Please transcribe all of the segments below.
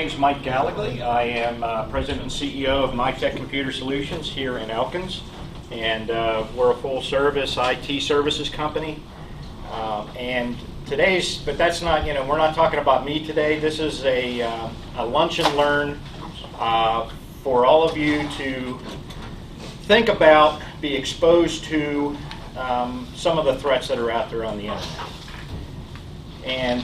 name's Mike Gallogly. I am President and CEO of Mi-Tec Computer Solutions here in Elkins. And we're a full-service IT services company. But that's not, we're not talking about me today. This is a lunch and learn for all of you to think about, be exposed to some of the threats that are out there on the internet. And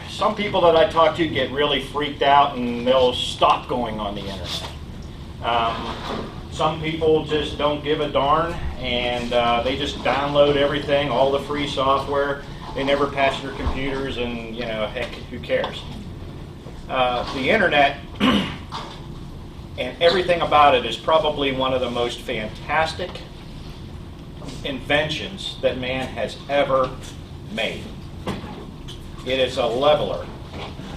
some people that I talk to get really freaked out and they'll stop going on the internet. Some people just don't give a darn and they just download everything, all the free software. They never patch their computers and, heck, who cares? The internet and everything about it is probably one of the most fantastic inventions that man has ever made. It is a leveler.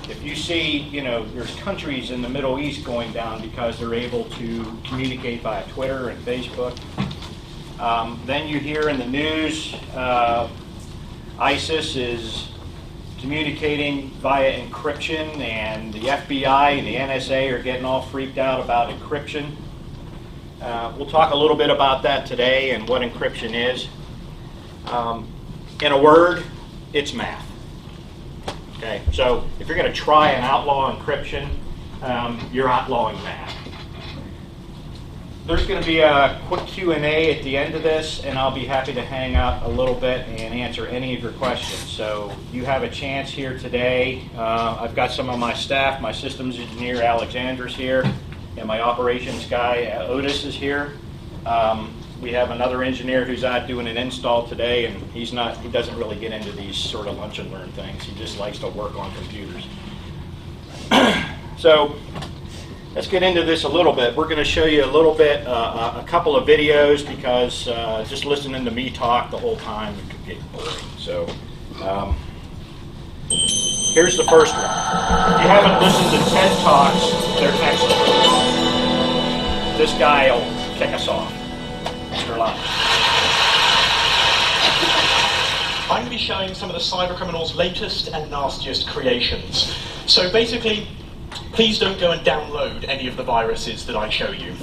If you see, there's countries in the Middle East going down because they're able to communicate via Twitter and Facebook. Then you hear in the news ISIS is communicating via encryption, and the FBI and the NSA are getting all freaked out about encryption. We'll talk a little bit about that today and what encryption is. In a word, it's math. Okay, so if you're going to try and outlaw encryption, you're outlawing math. There's going to be a quick Q&A at the end of this, and I'll be happy to hang out a little bit and answer any of your questions. So you have a chance here today. I've got some of my staff. My systems engineer, Alexander's here, and my operations guy, Otis, is here. We have another engineer who's out doing an install today, and he doesn't really get into these sort of lunch and learn things. He just likes to work on computers. So let's get into this a little bit. We're going to show you a little bit, a couple of videos, because just listening to me talk the whole time it could get boring. So here's the first one. If you haven't listened to TED Talks, they're excellent. This guy will kick us off. Mr. Lyon. I'm going to be showing some of the cyber criminals' latest and nastiest creations. So basically, please don't go and download any of the viruses that I show you.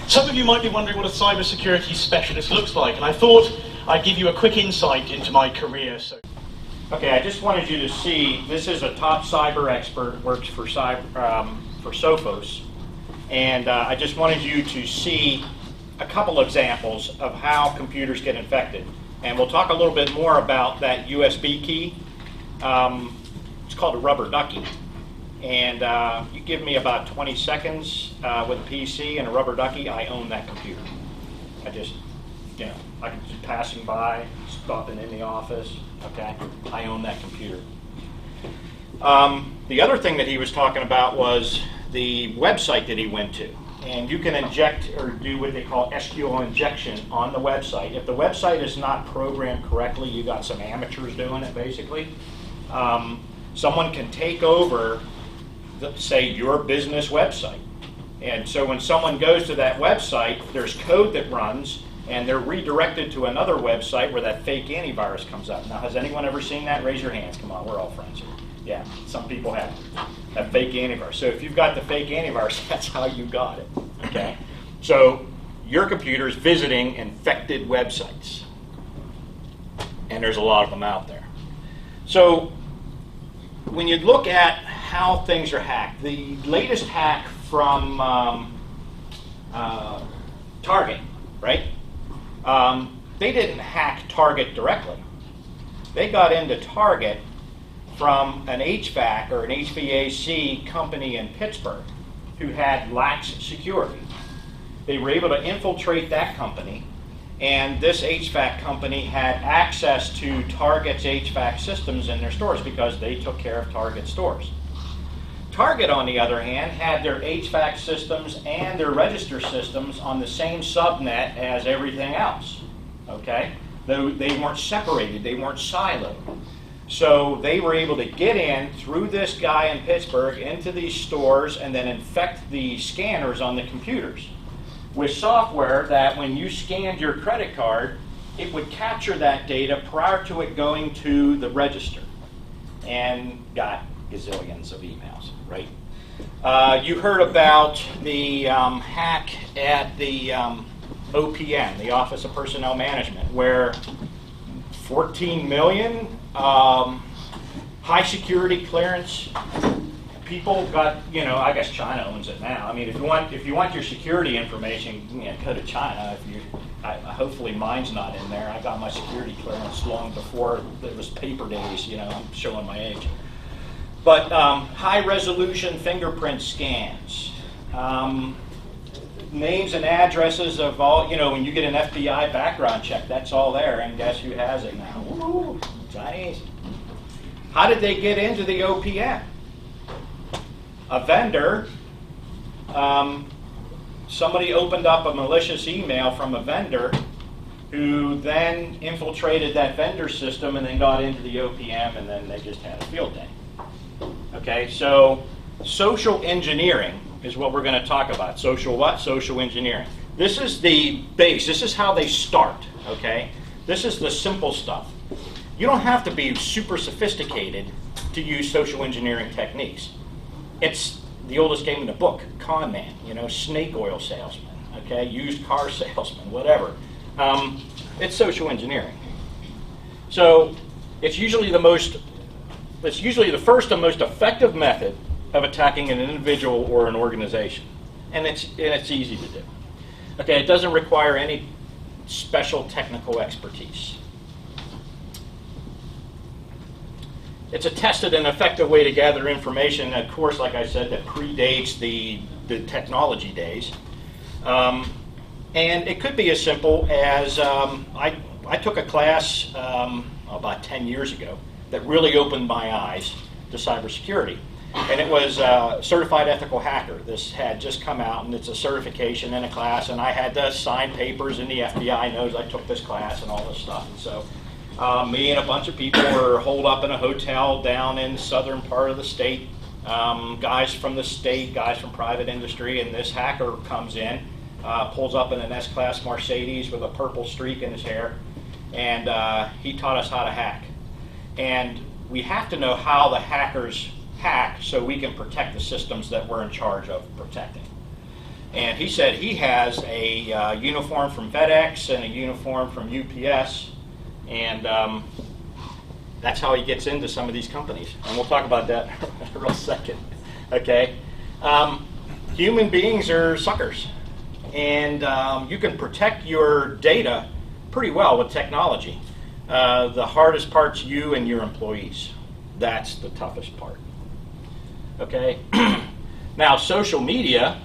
Some of you might be wondering what a cybersecurity specialist looks like, and I thought I'd give you a quick insight into my career. Okay, I just wanted you to see, this is a top cyber expert, works for Sophos, and I just wanted you to see a couple examples of how computers get infected. And we'll talk a little bit more about that USB key. It's called a rubber ducky. And you give me about 20 seconds with a PC and a rubber ducky, I own that computer. I just, I can just passing by, stopping in the office, okay? I own that computer. The other thing that he was talking about was the website that he went to. And you can inject or do what they call SQL injection on the website. If the website is not programmed correctly, you got some amateurs doing it basically. Someone can take over, say, your business website. And so when someone goes to that website, there's code that runs, and they're redirected to another website where that fake antivirus comes up. Now, has anyone ever seen that? Raise your hands. Come on, we're all friends here. Yeah, some people have that fake antivirus. So if you've got the fake antivirus, that's how you got it, okay? So your computer is visiting infected websites, and there's a lot of them out there. So when you look at how things are hacked, the latest hack from Target, right? They didn't hack Target directly. They got into Target from an HVAC or an HVAC company in Pittsburgh who had lax security. They were able to infiltrate that company, and this HVAC company had access to Target's HVAC systems in their stores because they took care of Target stores. Target, on the other hand, had their HVAC systems and their register systems on the same subnet as everything else, okay? They weren't separated, they weren't siloed. So they were able to get in through this guy in Pittsburgh into these stores and then infect the scanners on the computers with software that when you scanned your credit card, it would capture that data prior to it going to the register and got gazillions of emails, right? You heard about the hack at the OPM, the Office of Personnel Management, where 14 million high security clearance people got, I guess China owns it now. I mean, if you want your security information, go to China. Hopefully mine's not in there. I got my security clearance long before it was paper days. I'm showing my age. But high resolution fingerprint scans, names and addresses of all. When you get an FBI background check, that's all there. And guess who has it now? Woo, Chinese. How did they get into the OPM? A vendor, somebody opened up a malicious email from a vendor who then infiltrated that vendor system and then got into the OPM, and then they just had a field day. Okay, so social engineering is what we're going to talk about. Social what? Social engineering. This is the base. This is how they start, okay? This is the simple stuff. You don't have to be super sophisticated to use social engineering techniques. It's the oldest game in the book, con man, snake oil salesman, okay, used car salesman, whatever. It's social engineering. So it's usually the first and most effective method of attacking an individual or an organization, and it's easy to do. Okay, it doesn't require any special technical expertise. It's a tested and effective way to gather information, of course, like I said, that predates the technology days. And it could be as simple as I took a class about 10 years ago that really opened my eyes to cybersecurity. And it was Certified Ethical Hacker. This had just come out, and it's a certification in a class, and I had to sign papers, and the FBI knows I took this class and all this stuff. And so me and a bunch of people were holed up in a hotel down in the southern part of the state, guys from the state, guys from private industry, and this hacker comes in, pulls up in an S-Class Mercedes with a purple streak in his hair, and he taught us how to hack. And we have to know how the hackers hack so we can protect the systems that we're in charge of protecting. And he said he has a uniform from FedEx and a uniform from UPS, and that's how he gets into some of these companies. And we'll talk about that in a real second. Okay? Human beings are suckers. And you can protect your data pretty well with technology. The hardest part's you and your employees. That's the toughest part. Okay? Now, social media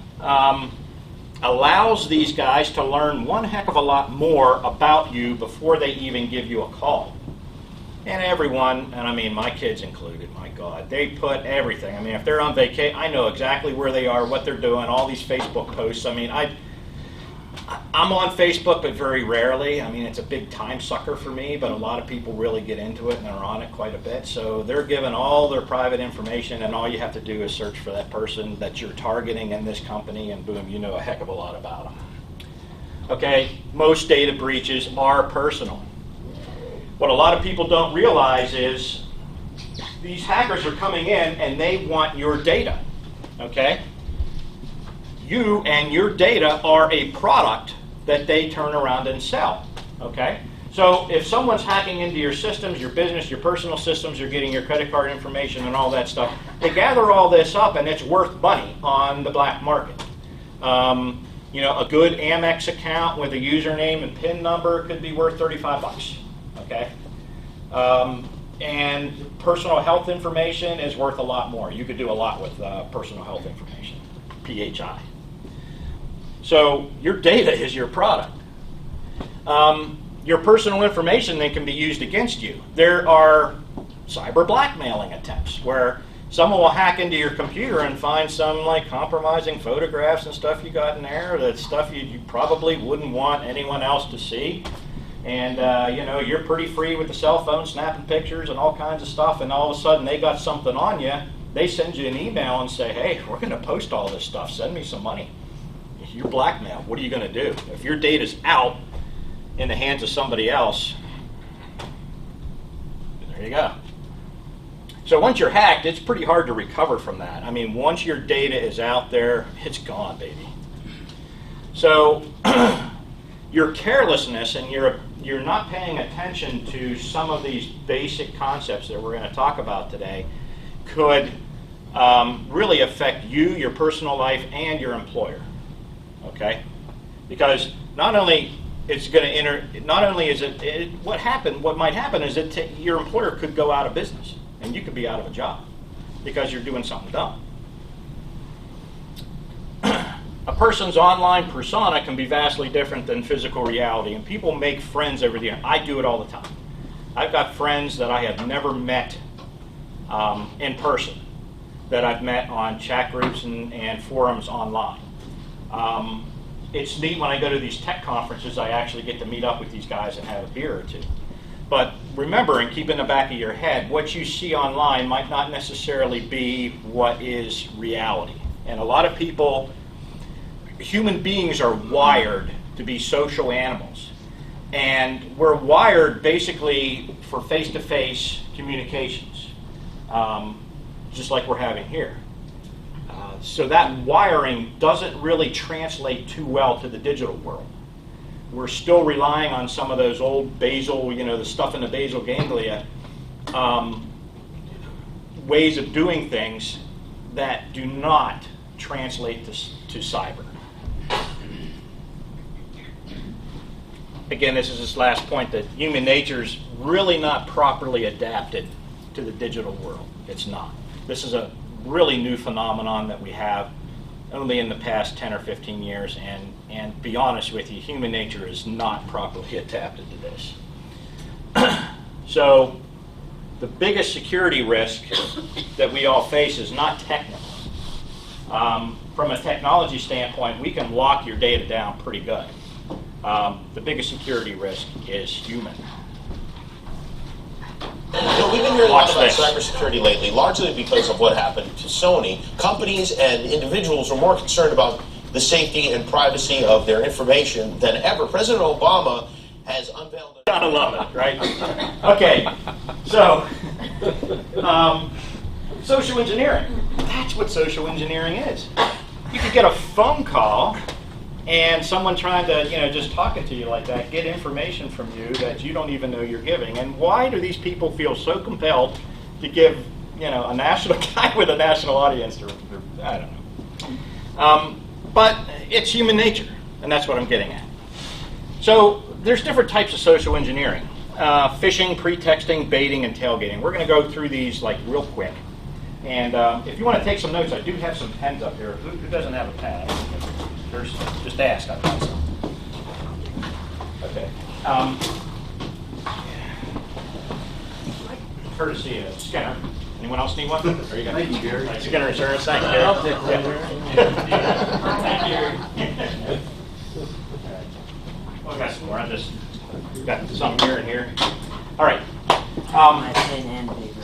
allows these guys to learn one heck of a lot more about you before they even give you a call. And everyone, and I mean my kids included, my God, they put everything. I mean, if they're on vacation, I know exactly where they are, what they're doing, all these Facebook posts. I mean, I'm on Facebook, but very rarely. I mean, it's a big time sucker for me, but a lot of people really get into it and are on it quite a bit. So they're given all their private information, and all you have to do is search for that person that you're targeting in this company, and boom, you know a heck of a lot about them. Okay, most data breaches are personal. What a lot of people don't realize is these hackers are coming in and they want your data, okay? You and your data are a product that they turn around and sell, okay? So if someone's hacking into your systems, your business, your personal systems, you're getting your credit card information and all that stuff, they gather all this up and it's worth money on the black market. A good Amex account with a username and PIN number could be worth $35, okay? And personal health information is worth a lot more. You could do a lot with personal health information, PHI. So your data is your product. Your personal information then can be used against you. There are cyber blackmailing attempts where someone will hack into your computer and find some compromising photographs and stuff you got in there, that stuff you probably wouldn't want anyone else to see. And you're pretty free with the cell phone, snapping pictures and all kinds of stuff, and all of a sudden they got something on you. They send you an email and say, hey, we're going to post all this stuff. Send me some money. You're blackmailed. What are you going to do? If your data's out in the hands of somebody else, there you go. So once you're hacked, it's pretty hard to recover from that. I mean, once your data is out there, it's gone, baby. So your carelessness and you're not paying attention to some of these basic concepts that we're going to talk about today could really affect you, your personal life, and your employer. Okay, because not only is it what might happen is that your employer could go out of business and you could be out of a job because you're doing something dumb. A person's online persona can be vastly different than physical reality, and people make friends over the internet. I do it all the time. I've got friends that I have never met in person, that I've met on chat groups and forums online. It's neat when I go to these tech conferences, I actually get to meet up with these guys and have a beer or two. But remember, and keep in the back of your head, what you see online might not necessarily be what is reality. And a lot of people, human beings are wired to be social animals. And we're wired basically for face-to-face communications, just like we're having here. So that wiring doesn't really translate too well to the digital world. We're still relying on some of those old basal, the stuff in the basal ganglia, ways of doing things that do not translate to cyber. Again, this is this last point that human nature is really not properly adapted to the digital world. It's not. This is a really new phenomenon that we have only in the past 10 or 15 years, and be honest with you, human nature is not properly adapted to this. So the biggest security risk that we all face is not technical. From a technology standpoint, we can lock your data down pretty good. The biggest security risk is human. We've been hearing a lot about cybersecurity lately, largely because of what happened to Sony. Companies and individuals are more concerned about the safety and privacy of their information than ever. President Obama has unveiled... Gotta love it, right? Okay, so social engineering. That's what social engineering is. You could get a phone call and someone trying to, just talking to you like that, get information from you that you don't even know you're giving. And why do these people feel so compelled to give, a national guy with a national audience? I don't know. But it's human nature, and that's what I'm getting at. So there's different types of social engineering. Phishing, pretexting, baiting, and tailgating. We're going to go through these real quick. And if you want to take some notes, I do have some pens up here. Who doesn't have a pen? Just ask. I've got some. Okay. Courtesy of Skinner. Anyone else need one? There you go. Thank you, Gary. Skinner Insurance. Thank you, Gary. I'll take one. Thank you. Well, I got some more. I just got some here and here. All right. My pen and paper.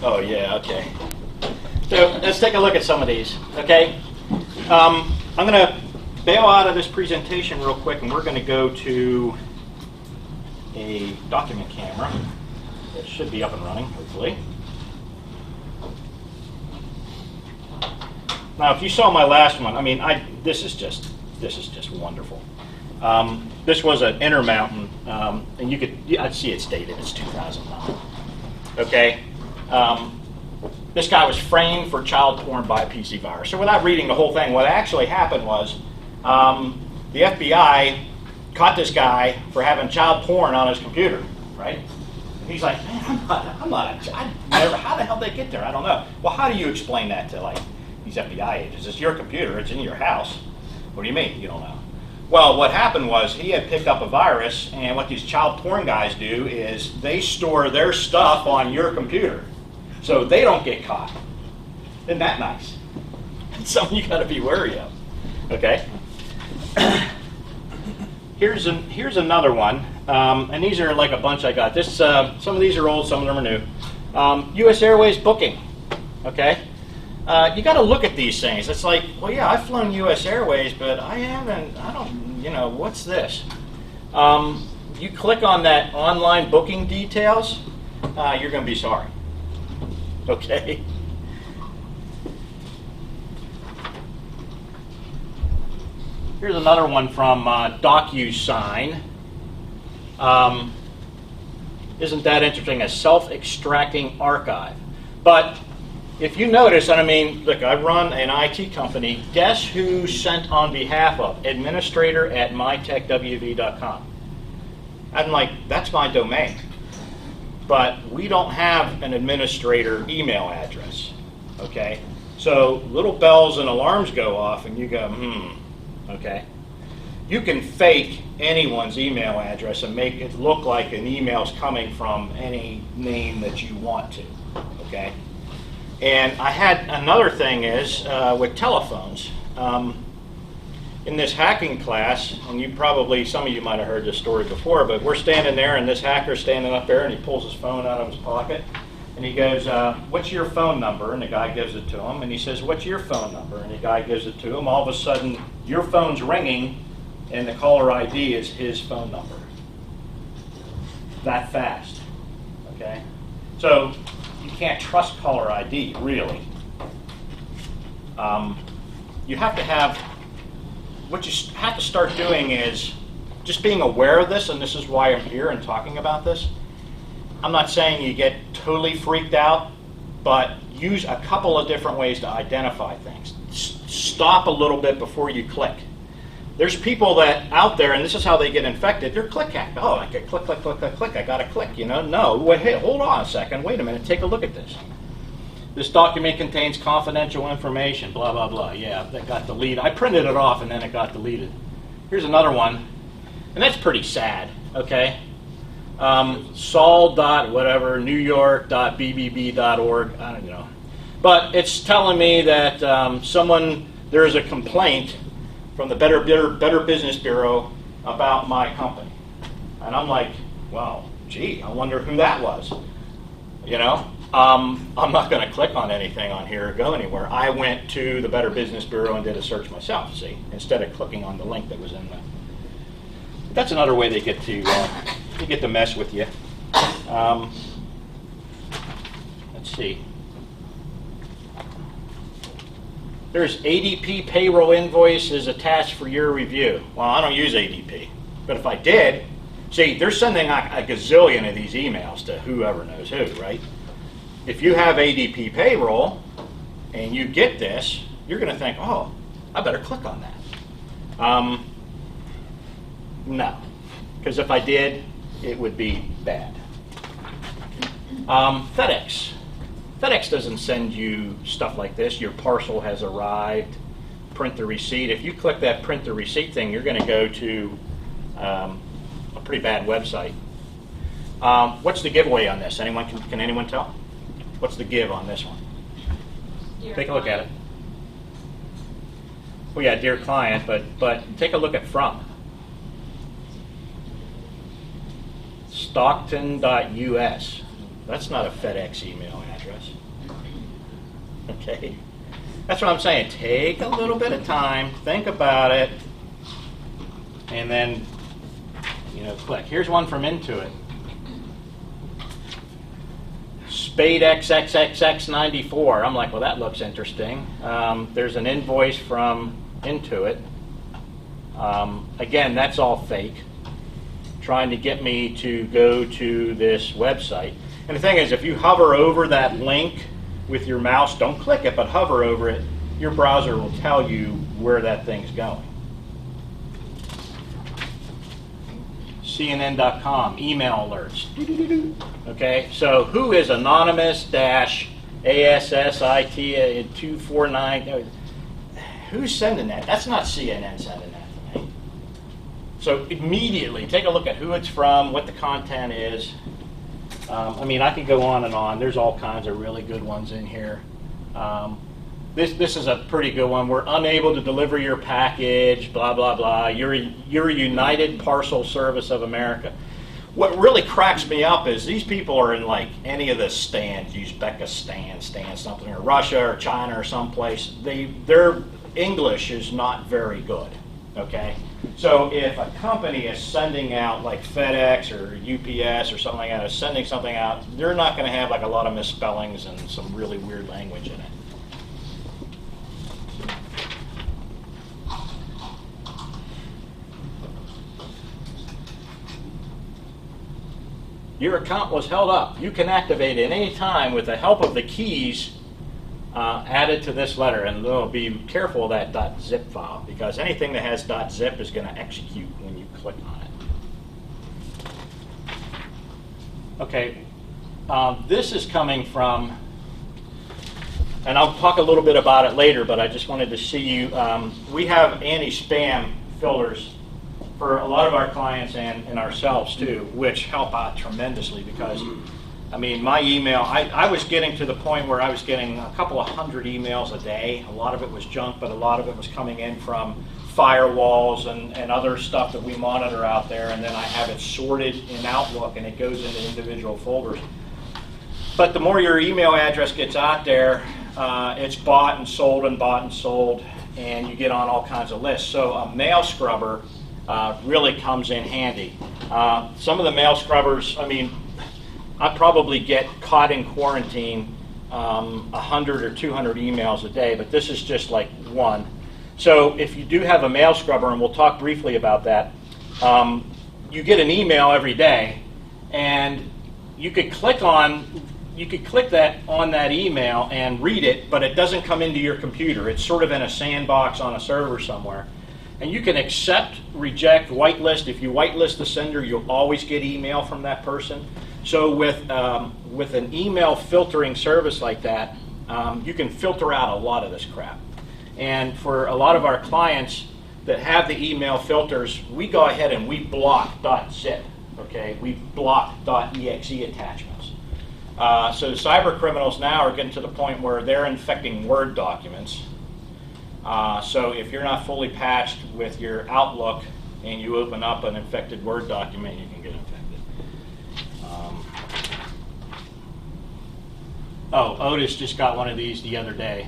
Oh, yeah, okay. So let's take a look at some of these, okay? I'm going to bail out of this presentation real quick, and we're going to go to a document camera that should be up and running, hopefully. Now, if you saw my last one, this is just wonderful. This was an Intermountain, and I'd see it's dated. It's 2009. Okay. This guy was framed for child porn by a PC virus. So without reading the whole thing, what actually happened was the FBI caught this guy for having child porn on his computer, right? And he's like, man, how the hell did they get there? I don't know. Well, how do you explain that to these FBI agents? It's your computer. It's in your house. What do you mean? You don't know. Well, what happened was he had picked up a virus, and what these child porn guys do is they store their stuff on your computer so they don't get caught. Isn't that nice? It's something you got to be wary of. Okay. Here's another one, and these are a bunch I got. Some of these are old, some of them are new. U.S. Airways booking. Okay. You got to look at these things. It's like, well, yeah, I've flown U.S. Airways, but I don't, what's this? You click on that online booking details, you're going to be sorry. Okay? Here's another one from DocuSign. Isn't that interesting? A self-extracting archive. But if you notice, and I mean, look, I run an IT company. Guess who sent on behalf of? Administrator at mitechwv.com. I'm like, that's my domain. But we don't have an administrator email address. Okay? So little bells and alarms go off, and you go, okay? You can fake anyone's email address and make it look like an email's coming from any name that you want to, okay? And I had another thing is with telephones. In this hacking class, and you probably, some of you might have heard this story before, but we're standing there and this hacker's standing up there and he pulls his phone out of his pocket and he goes, what's your phone number? And the guy gives it to him and he says, what's your phone number? And the guy gives it to him. All of a sudden, your phone's ringing and the caller ID is his phone number. That fast, okay? So you can't trust caller ID, really. You have to have, what you have to start doing is just being aware of this, and this is why I'm here and talking about this. I'm not saying you get totally freaked out, but use a couple of different ways to identify things. Stop a little bit before you click. There's people that out there, and this is how they get infected, they're click hacked. Oh, I can click, click, click, click, click, I gotta click, you know? No, wait, hey, hold on a second, wait a minute, take a look at this. This document contains confidential information, blah, blah, blah. Yeah, that got deleted. I printed it off and then it got deleted. Here's another one, and that's pretty sad, okay? Sol.whatever, newyork.bbb.org, I don't know. But it's telling me that there is a complaint from the Better Business Bureau about my company. And I'm like, well, gee, I wonder who that was. You know, I'm not going to click on anything on here or go anywhere. I went to the Better Business Bureau and did a search myself, see, instead of clicking on the link that was in there. That's another way they get to mess with you. Let's see. There's ADP payroll invoices attached for your review. Well, I don't use ADP, but if I did, see, they're sending a gazillion of these emails to whoever knows who, right? If you have ADP payroll and you get this, you're going to think, oh, I better click on that. No, because if I did, it would be bad. FedEx. FedEx doesn't send you stuff like this. Your parcel has arrived, print the receipt. If you click that print the receipt thing, you're going to go to a pretty bad website. What's the giveaway on this? Anyone can anyone tell? What's the give on this one? Take a look at it. Well, yeah, dear client, but take a look at from. Stockton.us. That's not a FedEx email address. Okay. That's what I'm saying. Take a little bit of time, think about it, and then, click. Here's one from Intuit. Spade XXXX94. I'm like, well, that looks interesting. There's an invoice from Intuit. Again, that's all fake. Trying to get me to go to this website. And the thing is, if you hover over that link with your mouse, don't click it, but hover over it, your browser will tell you where that thing's going. CNN.com, email alerts. Okay, so who is anonymous-ASSIT249? Who's sending that? That's not CNN sending that to me. So immediately take a look at who it's from, what the content is. I could go on and on. There's all kinds of really good ones in here. This is a pretty good one. We're unable to deliver your package, blah, blah, blah. You're United Parcel Service of America. What really cracks me up is these people are in like any of the stands, Uzbekistan, something, or Russia or China or someplace. Their English is not very good, okay? So if a company is sending out, like FedEx or UPS or something like that, is sending something out, they're not going to have like a lot of misspellings and some really weird language in it. Your account was held up. You can activate it any time with the help of the keys added to this letter. And be careful of that .zip file, because anything that has .zip is going to execute when you click on it. Okay, this is coming from, and I'll talk a little bit about it later, but I just wanted to see you. We have anti-spam filters for a lot of our clients and ourselves too, which help out tremendously, because I mean, my email, I was getting to the point where I was getting a couple of hundred emails a day. A lot of it was junk, but a lot of it was coming in from firewalls and other stuff that we monitor out there, and then I have it sorted in Outlook and it goes into individual folders. But the more your email address gets out there, it's bought and sold and bought and sold, and you get on all kinds of lists. So a mail scrubber really comes in handy. Some of the mail scrubbers, I mean, I probably get caught in quarantine 100 or 200 emails a day, but this is just like one. So if you do have a mail scrubber, and we'll talk briefly about that, you get an email every day, and you could click that on that email and read it, but it doesn't come into your computer. It's sort of in a sandbox on a server somewhere. And you can accept, reject, whitelist. If you whitelist the sender, you'll always get email from that person. So with an email filtering service like that, you can filter out a lot of this crap. And for a lot of our clients that have the email filters, we go ahead and we block .zip. Okay, we block .exe attachments. So cyber criminals now are getting to the point where they're infecting Word documents. So if you're not fully patched with your Outlook and you open up an infected Word document, you can get infected. Otis just got one of these the other day.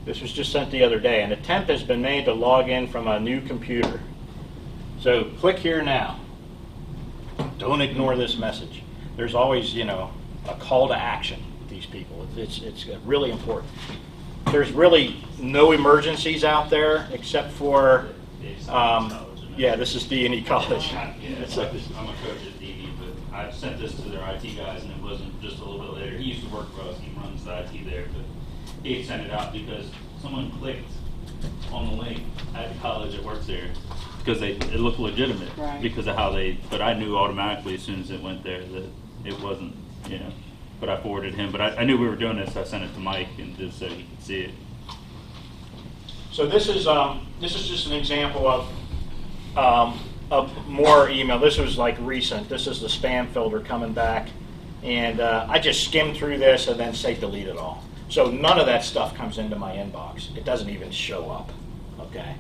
This was just sent the other day. An attempt has been made to log in from a new computer. So click here now. Don't ignore this message. There's always, a call to action with these people. It's really important. There's really no emergencies out there except for, this is D&E College. I'm a coach at D&E, but I sent this to their IT guys, and it wasn't just a little bit later. He used to work for us. He runs the IT there, but he sent it out because someone clicked on the link at the college that works there because it looked legitimate, right, because of how but I knew automatically as soon as it went there that it wasn't, but I forwarded him. But I knew we were doing this, so I sent it to Mike and just so he could see it. So this is just an example of more email. This was like recent. This is the spam filter coming back, and I just skimmed through this and then say delete it all. So none of that stuff comes into my inbox. It doesn't even show up. Okay.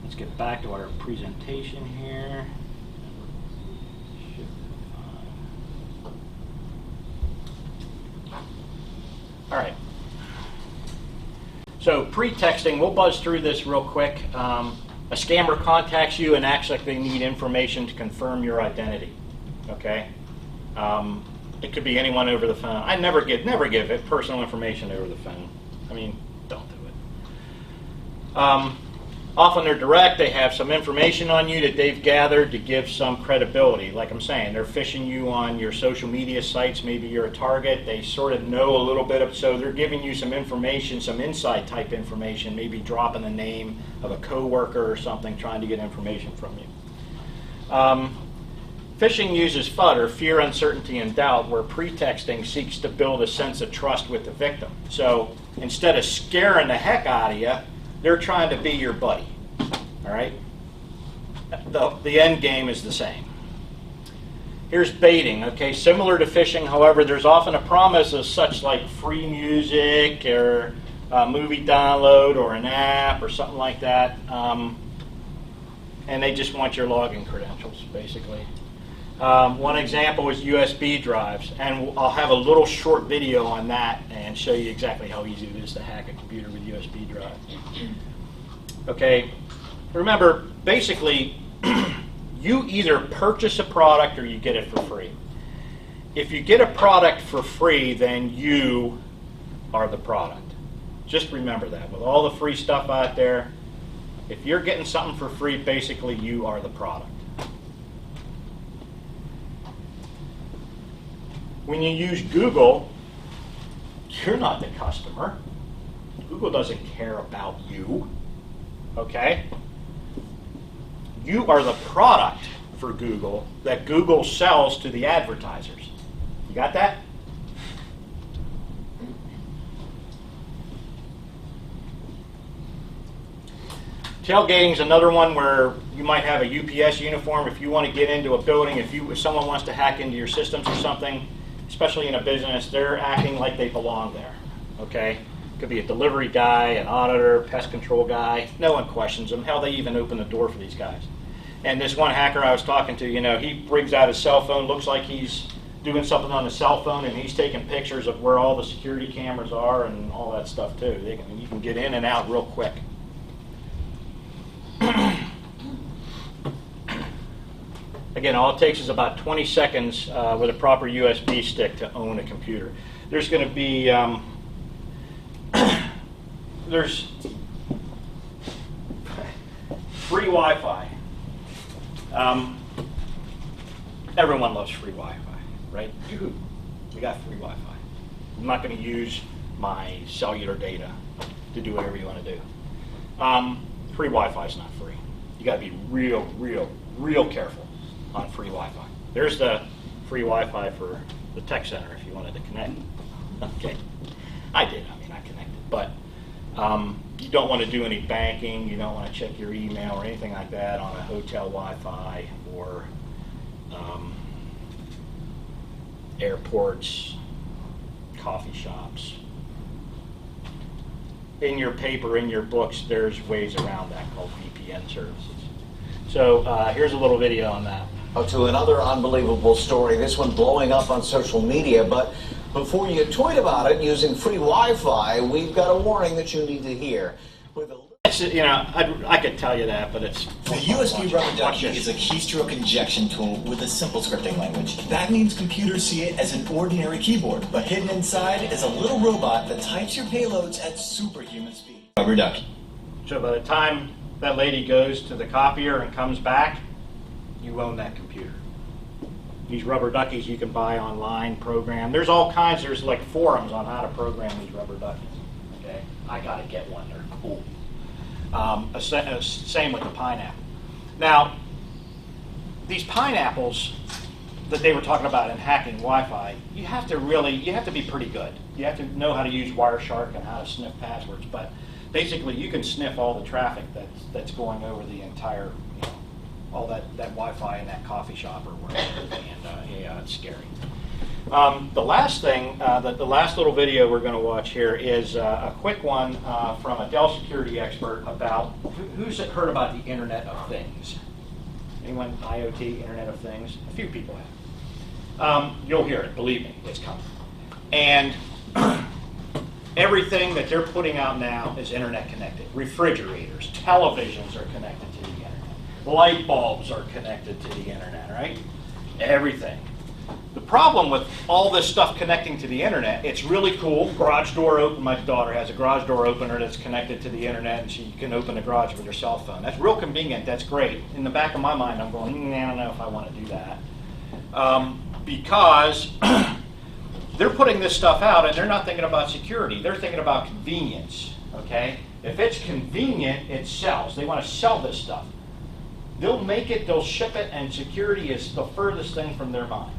Let's get back to our presentation here. All right. So pre-texting, we'll buzz through this real quick. A scammer contacts you and acts like they need information to confirm your identity. Okay. It could be anyone over the phone. I never give it personal information over the phone. I mean, don't do it. Often they're direct. They have some information on you that they've gathered to give some credibility. Like I'm saying, they're phishing you on your social media sites. Maybe you're a target. They sort of know a little bit so they're giving you some information, some inside type information, maybe dropping the name of a coworker or something, trying to get information from you. Phishing uses FUD, or fear, uncertainty, and doubt, where pretexting seeks to build a sense of trust with the victim. So instead of scaring the heck out of you, they're trying to be your buddy. All right? The end game is the same. Here's baiting. Okay, similar to phishing, however, there's often a promise of such like free music or a movie download or an app or something like that. And they just want your login credentials, basically. One example is USB drives, and I'll have a little short video on that and show you exactly how easy it is to hack a computer with USB drive. Okay, remember, basically, you either purchase a product or you get it for free. If you get a product for free, then you are the product. Just remember that. With all the free stuff out there, if you're getting something for free, basically you are the product. When you use Google, you're not the customer. Google doesn't care about you, okay? You are the product for Google that Google sells to the advertisers. You got that? Tailgating is another one where you might have a UPS uniform. If you want to get into a building, if someone wants to hack into your systems or something, especially in a business, they're acting like they belong there, okay? Could be a delivery guy, an auditor, pest control guy. No one questions them. Hell, they even open the door for these guys. And this one hacker I was talking to, he brings out his cell phone, looks like he's doing something on the cell phone, and he's taking pictures of where all the security cameras are and all that stuff too. You can get in and out real quick. Again, all it takes is about 20 seconds with a proper USB stick to own a computer. There's going to be there's free Wi-Fi. Everyone loves free Wi-Fi, right? We got free Wi-Fi. I'm not going to use my cellular data to do whatever you want to do. Free Wi-Fi is not free. You got to be real careful on free Wi-Fi. There's the free Wi-Fi for the tech center if you wanted to connect. Okay, I did. I connected, but you don't want to do any banking. You don't want to check your email or anything like that on a hotel Wi-Fi or airports, coffee shops. In your paper, in your books, there's ways around that called VPN services. So here's a little video on that. To another unbelievable story, this one blowing up on social media, but before you tweet about it using free Wi-Fi, we've got a warning that you need to hear. I could tell you that, but it's... The USB rubber ducky is a keystroke injection tool with a simple scripting language. That means computers see it as an ordinary keyboard, but hidden inside is a little robot that types your payloads at superhuman speed. Rubber ducky. So by the time that lady goes to the copier and comes back, you own that computer. These rubber duckies you can buy online, program. There's all kinds, there's like forums on how to program these rubber duckies. Okay, I gotta get one, they're cool. Same with the pineapple. Now, these pineapples that they were talking about in hacking Wi-Fi, you have to be pretty good. You have to know how to use Wireshark and how to sniff passwords, but basically you can sniff all the traffic that's going over the entire, all that Wi-Fi in that coffee shop or whatever, and yeah, it's scary. The last thing, the last little video we're going to watch here is a quick one from a Dell security expert about, who's heard about the Internet of Things? Anyone? IoT, Internet of Things? A few people have. You'll hear it, believe me, it's coming. And everything that they're putting out now is Internet connected. Refrigerators, televisions are connected to the Internet. Light bulbs are connected to the Internet, right? Everything. The problem with all this stuff connecting to the Internet, it's really cool. Garage door open. My daughter has a garage door opener that's connected to the Internet, and she can open the garage with her cell phone. That's real convenient. That's great. In the back of my mind, I'm going, I don't know if I want to do that. Because they're putting this stuff out, and they're not thinking about security. They're thinking about convenience, okay? If it's convenient, it sells. They want to sell this stuff. They'll make it, they'll ship it, and security is the furthest thing from their mind.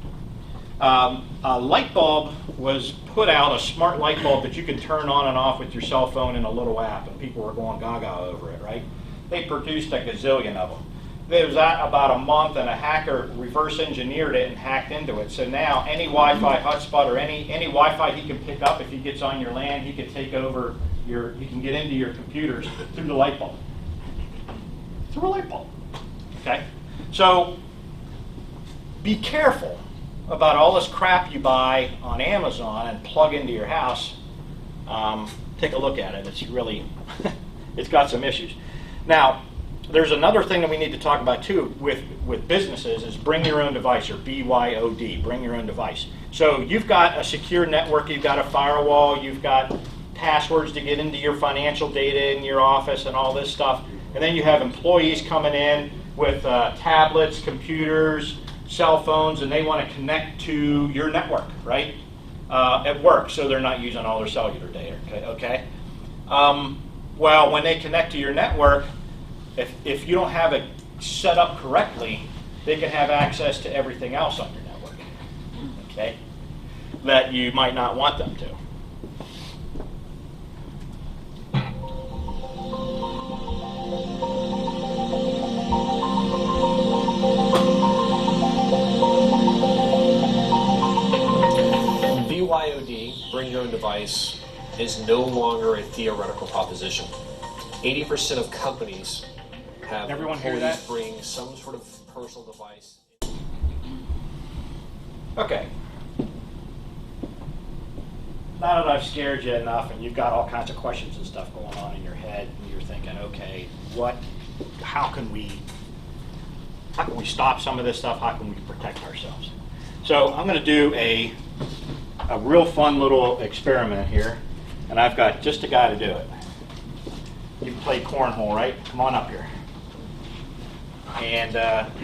A light bulb was put out, a smart light bulb that you can turn on and off with your cell phone in a little app, and people were going gaga over it, right? They produced a gazillion of them. It was at about a month, and a hacker reverse engineered it and hacked into it. So now any Wi-Fi hotspot or any Wi-Fi he can pick up, if he gets on your LAN, he can take over he can get into your computers through the light bulb. Through a light bulb. Okay? So be careful about all this crap you buy on Amazon and plug into your house. Take a look at it. It's really, it's got some issues. Now, there's another thing that we need to talk about too with businesses is bring your own device, or BYOD, bring your own device. So you've got a secure network, you've got a firewall, you've got passwords to get into your financial data in your office and all this stuff. And then you have employees coming in with tablets, computers, cell phones, and they want to connect to your network, right? At work, so they're not using all their cellular data, okay? Well, when they connect to your network, if you don't have it set up correctly, they can have access to everything else on your network, okay? That you might not want them to. BYOD, bring your own device, is no longer a theoretical proposition. 80% of companies have Everyone hear employees that? bring some sort of personal device. Okay. Now that I've scared you enough and you've got all kinds of questions and stuff going on in your head, and you're thinking, okay, how can we stop some of this stuff? How can we protect ourselves? So I'm going to do a real fun little experiment here, and I've got just a guy to do it. You've played cornhole, right? Come on up here. And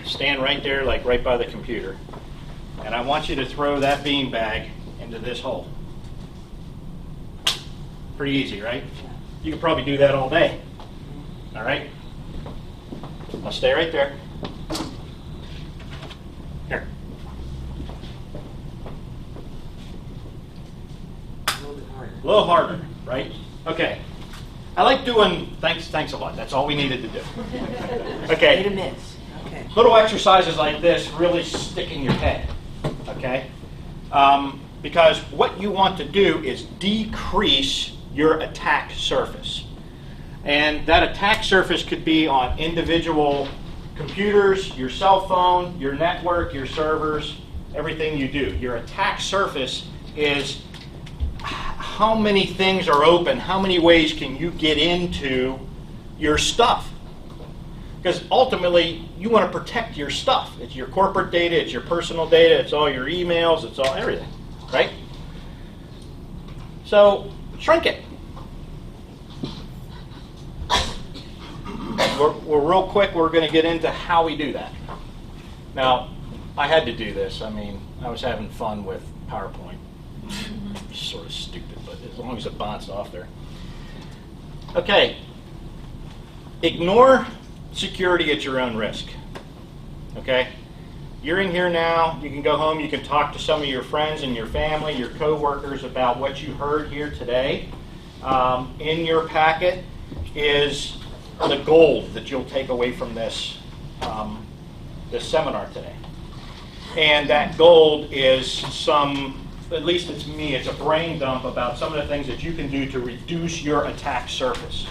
stand right there, like right by the computer. And I want you to throw that beanbag into this hole. Pretty easy, right? You could probably do that all day. All right? Now stay right there. Here. A little harder, right? Okay. I like doing, thanks a lot. That's all we needed to do. Okay. Hit or miss. Okay. Little exercises like this really stick in your head, okay? Because what you want to do is decrease your attack surface. And that attack surface could be on individual computers, your cell phone, your network, your servers, everything you do. Your attack surface is how many things are open, how many ways can you get into your stuff. Because ultimately, you want to protect your stuff. It's your corporate data, it's your personal data, it's all your emails, it's all everything, right? So, shrink it. We're real quick, we're going to get into how we do that. Now, I had to do this. I mean, I was having fun with PowerPoint. It's sort of stupid, but as long as it bounced off there. Okay. Ignore security at your own risk. Okay? You're in here now. You can go home. You can talk to some of your friends and your family, your coworkers about what you heard here today. In your packet is the gold that you'll take away from this seminar today. And that gold is some, at least it's me, it's a brain dump about some of the things that you can do to reduce your attack surface.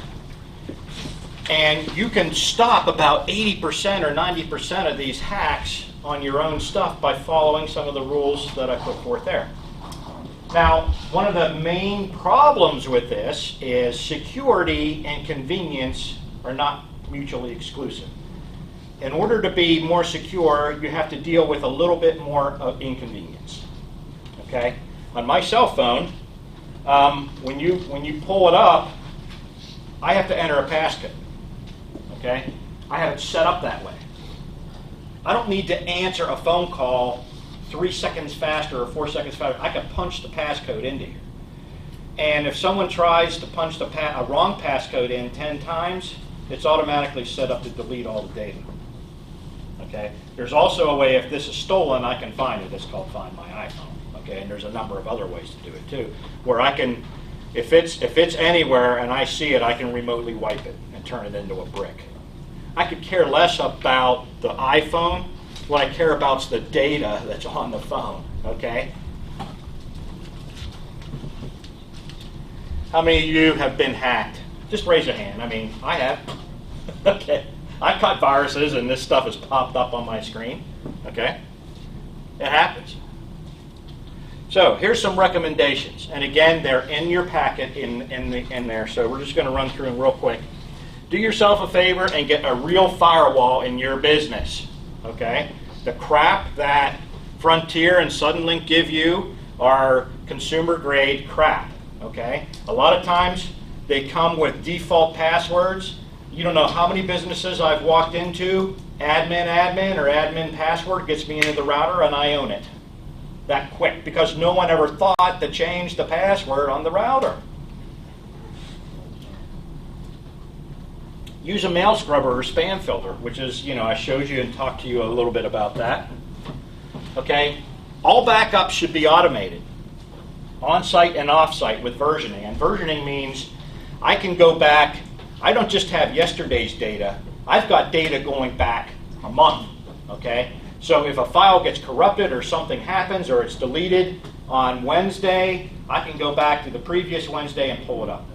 And you can stop about 80% or 90% of these hacks on your own stuff by following some of the rules that I put forth there. Now, one of the main problems with this is security and convenience are not mutually exclusive. In order to be more secure, you have to deal with a little bit more of inconvenience. Okay? On my cell phone, when you pull it up, I have to enter a passcode. Okay? I have it set up that way. I don't need to answer a phone call 3 seconds faster or 4 seconds faster. I can punch the passcode into here. And if someone tries to punch a wrong passcode in 10 times, it's automatically set up to delete all the data. Okay? There's also a way, if this is stolen, I can find it. It's called Find My iPhone. Okay? And there's a number of other ways to do it too, where I can, if it's anywhere and I see it, I can remotely wipe it and turn it into a brick. I could care less about the iPhone. What I care about is the data that's on the phone. Okay? How many of you have been hacked? Just raise your hand. I mean, I have. Okay. I've caught viruses and this stuff has popped up on my screen. Okay? It happens. So here's some recommendations, and again, they're in your packet in there. So we're just going to run through them real quick. Do yourself a favor and get a real firewall in your business. Okay, the crap that Frontier and Suddenlink give you are consumer grade crap. Okay, a lot of times they come with default passwords. You don't know how many businesses I've walked into. Admin or admin password gets me into the router and I own it. That quick, because no one ever thought to change the password on the router. Use a mail scrubber or spam filter, which is, I showed you and talked to you a little bit about that. Okay, all backups should be automated, on-site and off-site with versioning. And versioning means I can go back. I don't just have yesterday's data. I've got data going back a month. Okay. So if a file gets corrupted or something happens or it's deleted on Wednesday, I can go back to the previous Wednesday and pull it up.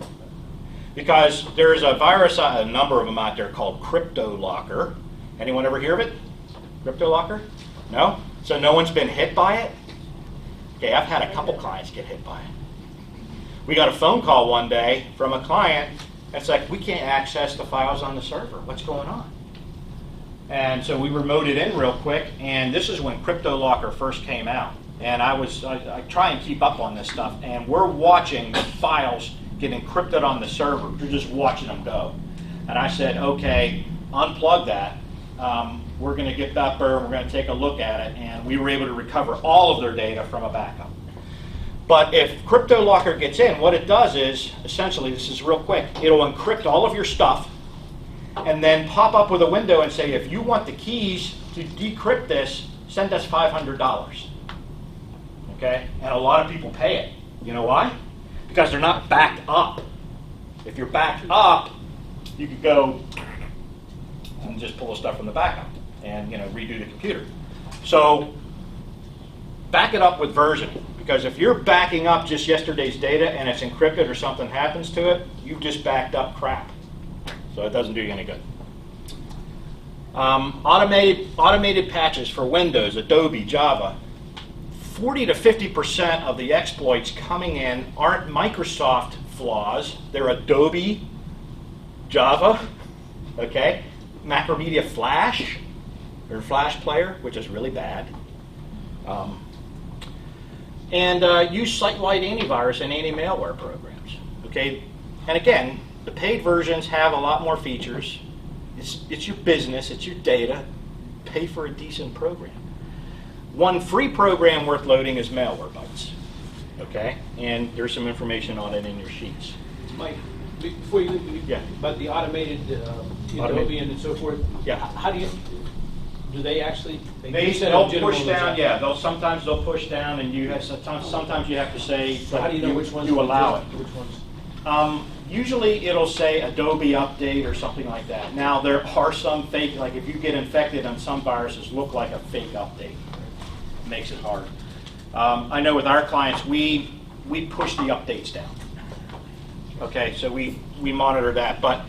Because there's a virus, a number of them out there called CryptoLocker. Anyone ever hear of it? CryptoLocker? No? So no one's been hit by it? Okay, I've had a couple clients get hit by it. We got a phone call one day from a client. It's like, we can't access the files on the server. What's going on? And so we remoted in real quick, and this is when CryptoLocker first came out. And I try and keep up on this stuff, and we're watching the files get encrypted on the server. We're just watching them go. And I said, okay, unplug that. We're going to get that bird, we're going to take a look at it, and we were able to recover all of their data from a backup. But if CryptoLocker gets in, what it does is, essentially, this is real quick, it'll encrypt all of your stuff, and then pop up with a window and say, if you want the keys to decrypt this, send us $500. Okay? And a lot of people pay it. You know why? Because they're not backed up. If you're backed up, you could go and just pull the stuff from the backup and redo the computer. So back it up with versioning. Because if you're backing up just yesterday's data and it's encrypted or something happens to it, you've just backed up crap. So it doesn't do you any good. Automated patches for Windows, Adobe, Java. 40 to 50% of the exploits coming in aren't Microsoft flaws. They're Adobe, Java, okay? Macromedia Flash, or Flash Player, which is really bad. Use site-wide antivirus and anti-malware programs, okay? And again, the paid versions have a lot more features. It's your business, it's your data. Pay for a decent program. One free program worth loading is Malwarebytes, okay? And there's some information on it in your sheets. Mike, before you leave, yeah. About the automated Adobe and so forth, yeah. How do they actually? They'll push down. Yeah, sometimes they'll push down, and you have sometimes you have to say. So how do you know which ones you allow it? Which ones? Usually it'll say Adobe Update or something like that. Now there are some fake, like if you get infected on some viruses, look like a fake update. It makes it hard. I know with our clients, we push the updates down. Okay, so we monitor that, but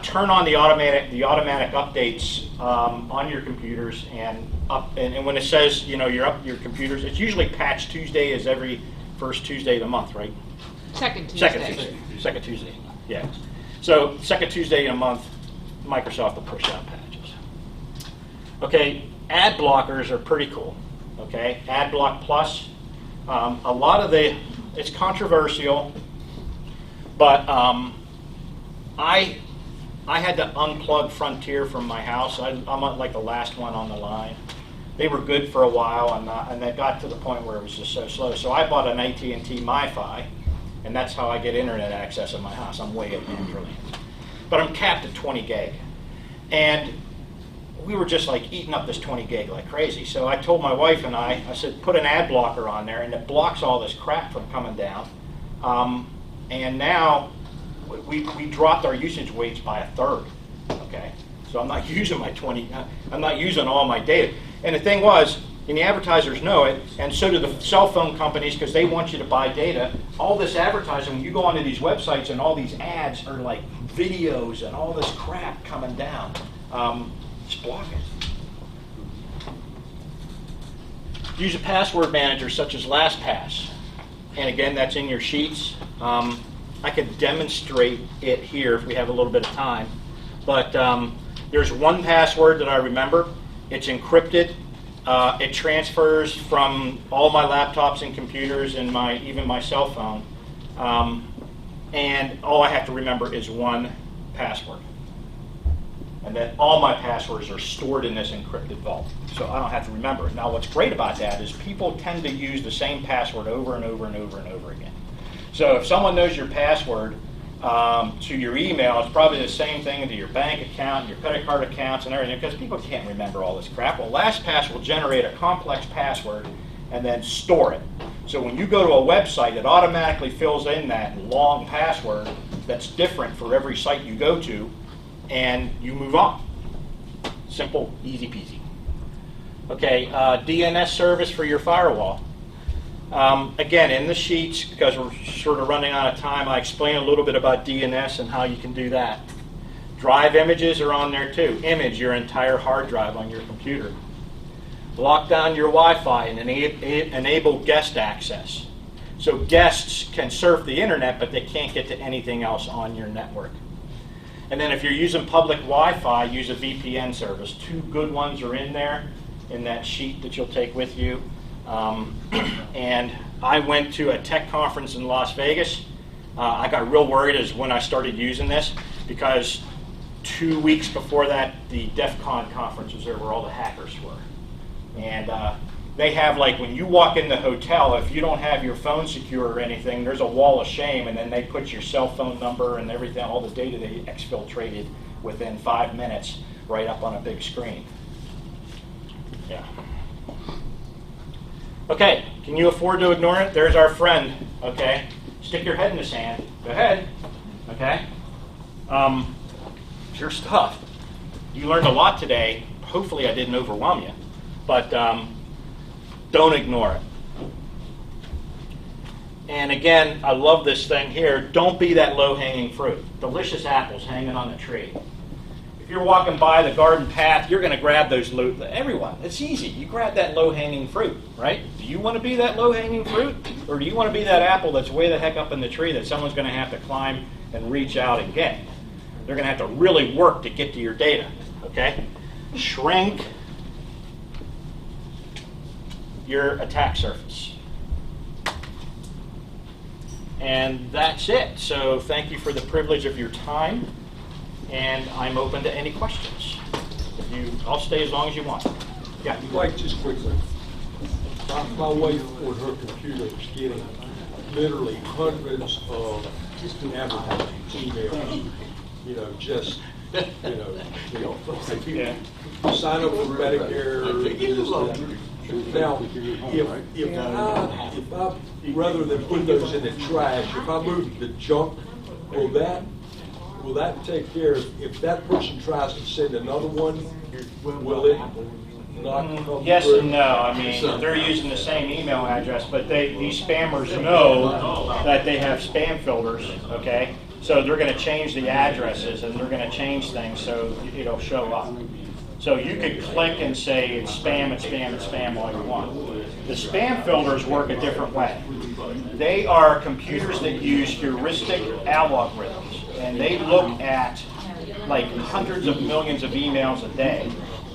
turn on the automatic updates on your computers and when it says your computers, it's usually Patch Tuesday is every first Tuesday of the month, right? Second Tuesday. Second Tuesday, yeah. So second Tuesday in a month, Microsoft will push out patches. Okay, ad blockers are pretty cool. Okay, AdBlock Plus. A lot of it's controversial, but I had to unplug Frontier from my house. I'm like the last one on the line. They were good for a while, and they got to the point where it was just so slow. So I bought an AT&T MiFi. And that's how I get internet access in my house. I'm way at Android. But I'm capped at 20 gig. And we were just like eating up this 20 gig like crazy. So I told my wife and I said, put an ad blocker on there, and it blocks all this crap from coming down. And now we dropped our usage weights by a third. Okay? So I'm not using I'm not using all my data. And the thing was, and the advertisers know it, and so do the cell phone companies because they want you to buy data. All this advertising, when you go onto these websites and all these ads are like videos and all this crap coming down, just block it. use a password manager such as LastPass. And again, that's in your sheets. I could demonstrate it here if we have a little bit of time. But there's one password that I remember. It's encrypted. It transfers from all my laptops and computers and even my cell phone. And all I have to remember is one password. And then all my passwords are stored in this encrypted vault. So I don't have to remember it. Now what's great about that is people tend to use the same password over and over and over and over again. So if someone knows your password to your email, it's probably the same thing to your bank account, your credit card accounts and everything, because people can't remember all this crap. Well, LastPass will generate a complex password and then store it. So when you go to a website, it automatically fills in that long password that's different for every site you go to, and you move on. Simple, easy peasy. Okay, DNS service for your firewall. Again, in the sheets, because we're sort of running out of time, I explain a little bit about DNS and how you can do that. Drive images are on there too. Image your entire hard drive on your computer. Lock down your Wi-Fi and enable guest access. So guests can surf the internet, but they can't get to anything else on your network. And then if you're using public Wi-Fi, use a VPN service. 2 good ones are in there in that sheet that you'll take with you. And I went to a tech conference in Las Vegas. I got real worried as when I started using this, because 2 weeks before that, the DEF CON conference was there where all the hackers were. And they have, like, when you walk in the hotel, if you don't have your phone secure or anything, there's a wall of shame, and then they put your cell phone number and everything, all the data they exfiltrated within 5 minutes right up on a big screen. Yeah. Okay, can you afford to ignore it? There's our friend, okay? Stick your head in the sand. Go ahead, okay? It's your stuff. You learned a lot today. Hopefully I didn't overwhelm you, but don't ignore it. And again, I love this thing here. Don't be that low-hanging fruit. Delicious apples hanging on the tree. If you're walking by the garden path, you're going to grab those everyone. It's easy. You grab that low-hanging fruit, right? Do you want to be that low-hanging fruit? Or do you want to be that apple that's way the heck up in the tree that someone's going to have to climb and reach out and get? They're going to have to really work to get to your data, okay? Shrink your attack surface. And that's it. So thank you for the privilege of your time. And I'm open to any questions. I'll stay as long as you want. Yeah. Like, just quickly, my wife on her computer is getting literally hundreds of advertising emails. Sign up for Medicare. Now, if I rather than put those in the trash, if I move the junk, will that take care of, if that person tries to send another one, will it not come Yes through? and no. I mean, they're using the same email address, but these spammers know that they have spam filters, okay? So they're going to change the addresses and they're going to change things so it'll show up. So you could click and say it's spam, it's spam, it's spam all you want. The spam filters work a different way. They are computers that use heuristic algorithms, and they look at like hundreds of millions of emails a day,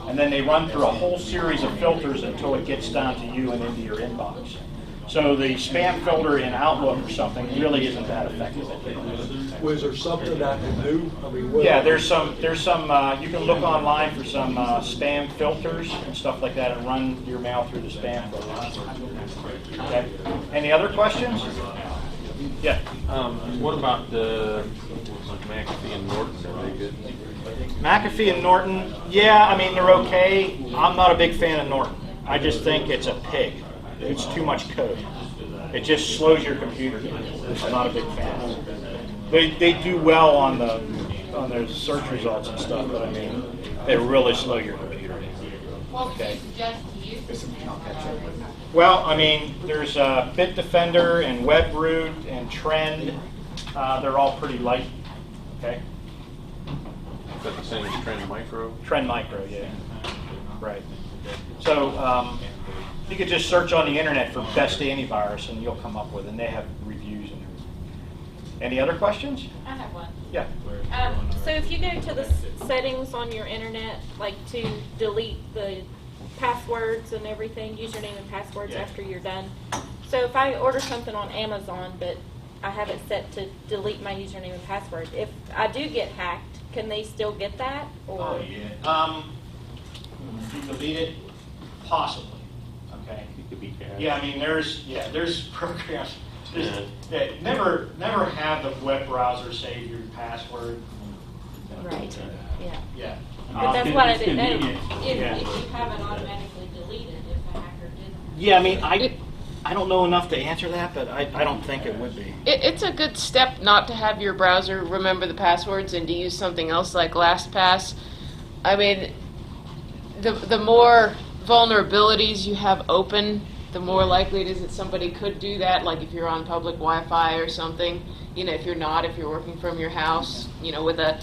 and then they run through a whole series of filters until it gets down to you and into your inbox. So the spam filter in Outlook or something really isn't that effective. Was there something I can do? I mean, yeah, there's some. You can look online for some spam filters and stuff like that, and run your mail through the spam filters. Okay. Any other questions? Yeah. What about the McAfee and Norton? Are they good? McAfee and Norton, yeah, I mean, they're okay. I'm not a big fan of Norton. I just think it's a pig. It's too much code. It just slows your computer down. I'm not a big fan. They do well on their search results and stuff, but I mean, they really slow your computer down. What would you suggest to use? Well, I mean, there's Bitdefender and WebRoot and Trend. They're all pretty light. Okay. Is that the same as Trend Micro? Trend Micro, yeah. Right. So You could just search on the internet for best antivirus and you'll come up with it, and they have reviews and everything. Any other questions? I have one. Yeah. So if you go to the settings on your internet, like to delete the passwords and everything, username and passwords after you're done. So if I order something on Amazon, but I have it set to delete my username and password, if I do get hacked, can they still get that? Or? Oh, yeah. If you delete it, possibly. Okay. It could be cash. Yeah, I mean, there's programs that never have the web browser save your password. Right. Yeah. Yeah. But that's what I didn't know. If you have it automatically deleted, if the hacker did. Yeah, I mean, I don't know enough to answer that, but I don't think it would be. It's a good step not to have your browser remember the passwords and to use something else like LastPass. I mean, the more vulnerabilities you have open, the more likely it is that somebody could do that, like if you're on public Wi-Fi or something. You know, if you're working from your house, with a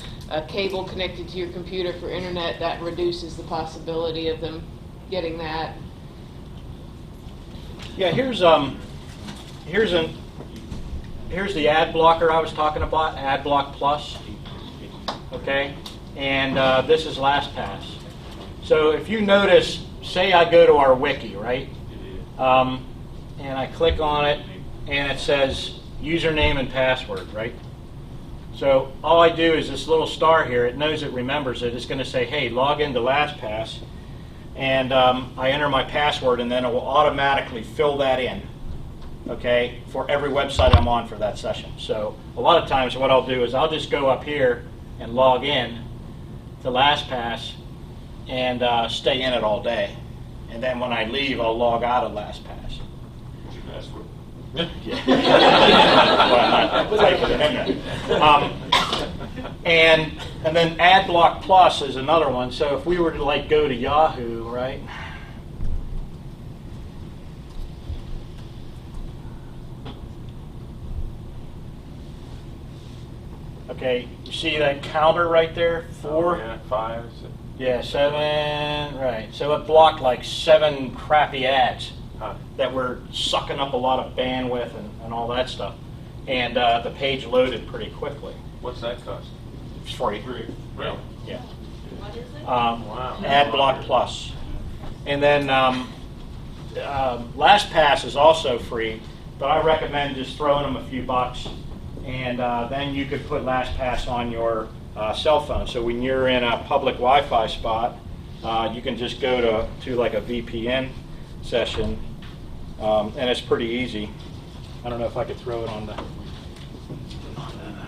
cable connected to your computer for internet, that reduces the possibility of them getting that. Yeah, here's the ad blocker I was talking about, AdBlock Plus. Okay, and this is LastPass. So if you notice, say I go to our wiki, right? And I click on it, and it says username and password, right? So all I do is this little star here, it knows it remembers it. It's going to say, hey, log into LastPass, and I enter my password, and then it will automatically fill that in, okay, for every website I'm on for that session. So a lot of times what I'll do is I'll just go up here and log in to LastPass and stay in it all day. And then when I leave, I'll log out of LastPass. What's your password? Well, I'm not typing it in there. And then AdBlock Plus is another one. So if we were to like go to Yahoo, right? Okay, you see that counter right there? 4? Yeah, 5. Yeah, 7, right. So it blocked like 7 crappy ads that were sucking up a lot of bandwidth and all that stuff. And the page loaded pretty quickly. What's that cost? It's free. Really? Yeah. What is it? Wow. AdBlock Plus. And then LastPass is also free, but I recommend just throwing them a few bucks, and then you could put LastPass on your cell phone. So when you're in a public Wi-Fi spot, you can just go to like a VPN session, and it's pretty easy. I don't know if I could throw it on the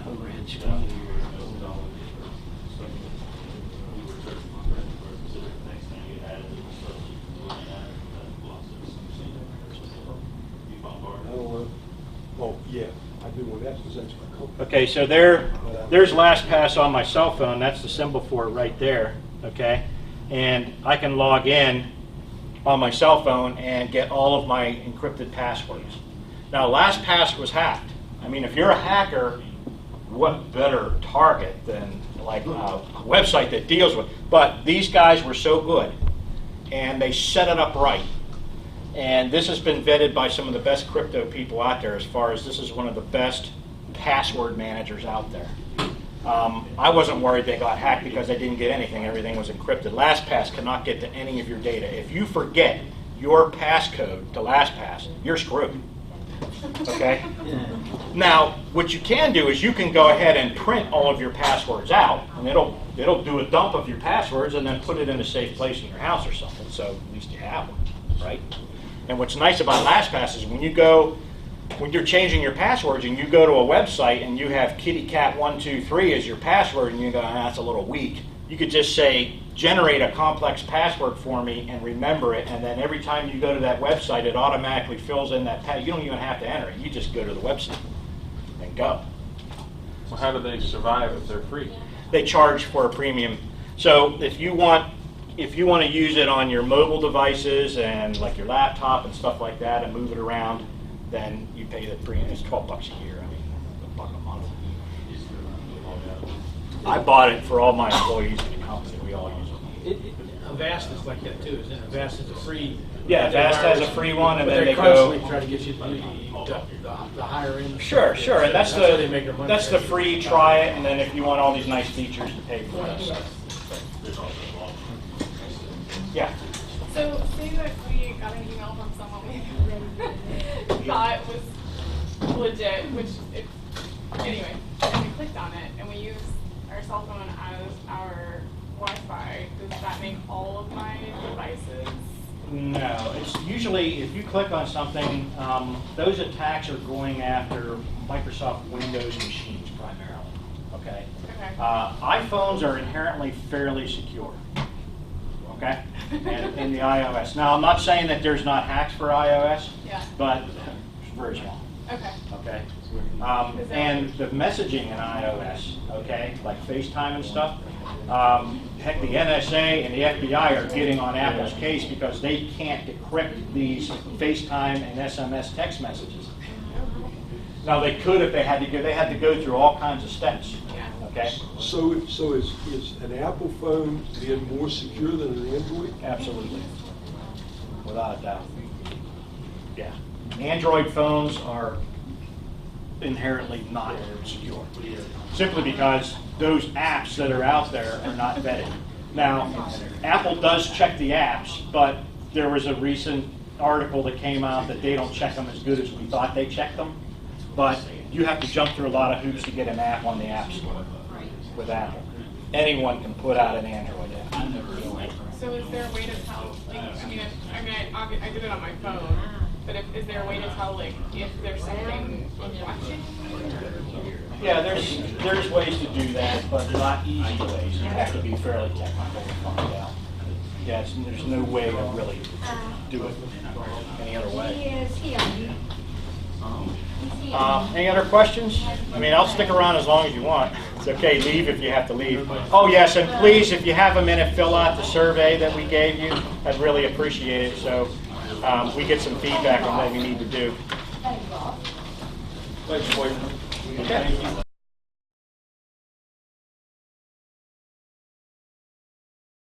overhead screen. Oh, yeah, I do want that because that's my code. Okay, so there's LastPass on my cell phone. That's the symbol for it right there. Okay, and I can log in on my cell phone and get all of my encrypted passwords. Now, LastPass was hacked. I mean, if you're a hacker, what better target than like a website that deals with? But these guys were so good, and they set it up right. And this has been vetted by some of the best crypto people out there as far as this is one of the best password managers out there. I wasn't worried they got hacked because they didn't get anything. Everything was encrypted. LastPass cannot get to any of your data. If you forget your passcode to LastPass, you're screwed. Okay? Now, what you can do is you can go ahead and print all of your passwords out, and it'll do a dump of your passwords and then put it in a safe place in your house or something, so at least you have them, right? And what's nice about LastPass is when you're changing your passwords and you go to a website and you have kittycat123 as your password and you go, that's a little weak, you could just say, generate a complex password for me and remember it, and then every time you go to that website, it automatically fills in that password. You don't even have to enter it. You just go to the website and go. Well, how do they survive if they're free? They charge for a premium. So if you want to use it on your mobile devices and like your laptop and stuff like that and move it around, then you pay the premium. It's $12 a year. I mean, $1 a month. I bought it for all my employees in the company. We all use it. Vast is like that too, isn't it? Vast is a free. Yeah, Vast has a free one, and but then they they go. constantly try to get you the higher end. Sure, sure, and that's how they make their money. that's the free try it, and then if you want all these nice features, to pay for it. Yeah. So say that we got an email from someone we thought was legit, which it, anyway, and we clicked on it and we used our cell phone as our Wi-Fi. Does that make all of my devices? No, it's usually if you click on something, those attacks are going after Microsoft Windows machines primarily. Okay. Okay. iPhones are inherently fairly secure. Okay, and in the iOS. Now, I'm not saying that there's not hacks for iOS, Yeah. but it's very small. Okay. Okay, and the messaging in iOS, okay, like FaceTime and stuff. Heck, the NSA and the FBI are getting on Apple's case because they can't decrypt these FaceTime and SMS text messages. Now, they could if they had to go. They had to go through all kinds of steps. Okay. So is an Apple phone being more secure than an Android? Absolutely, without a doubt. Yeah, Android phones are inherently not secure, simply because those apps that are out there are not vetted. Now, Apple does check the apps, but there was a recent article that came out that they don't check them as good as we thought they checked them. But you have to jump through a lot of hoops to get an app on the App Store with Apple. Anyone can put out an Android app. So is there a way to tell, like, I did it on my phone, but is there a way to tell, like, if there's something watching? Yeah, there's ways to do that, but not easy ways. You have to be fairly technical to find out. Yeah, there's no way to really do it any other way. Any other questions? I mean, I'll stick around as long as you want. It's okay, leave if you have to leave. Oh yes, and please, if you have a minute, fill out the survey that we gave you. I'd really appreciate it, so we get some feedback on what we need to do. Thanks, Wayne. Okay.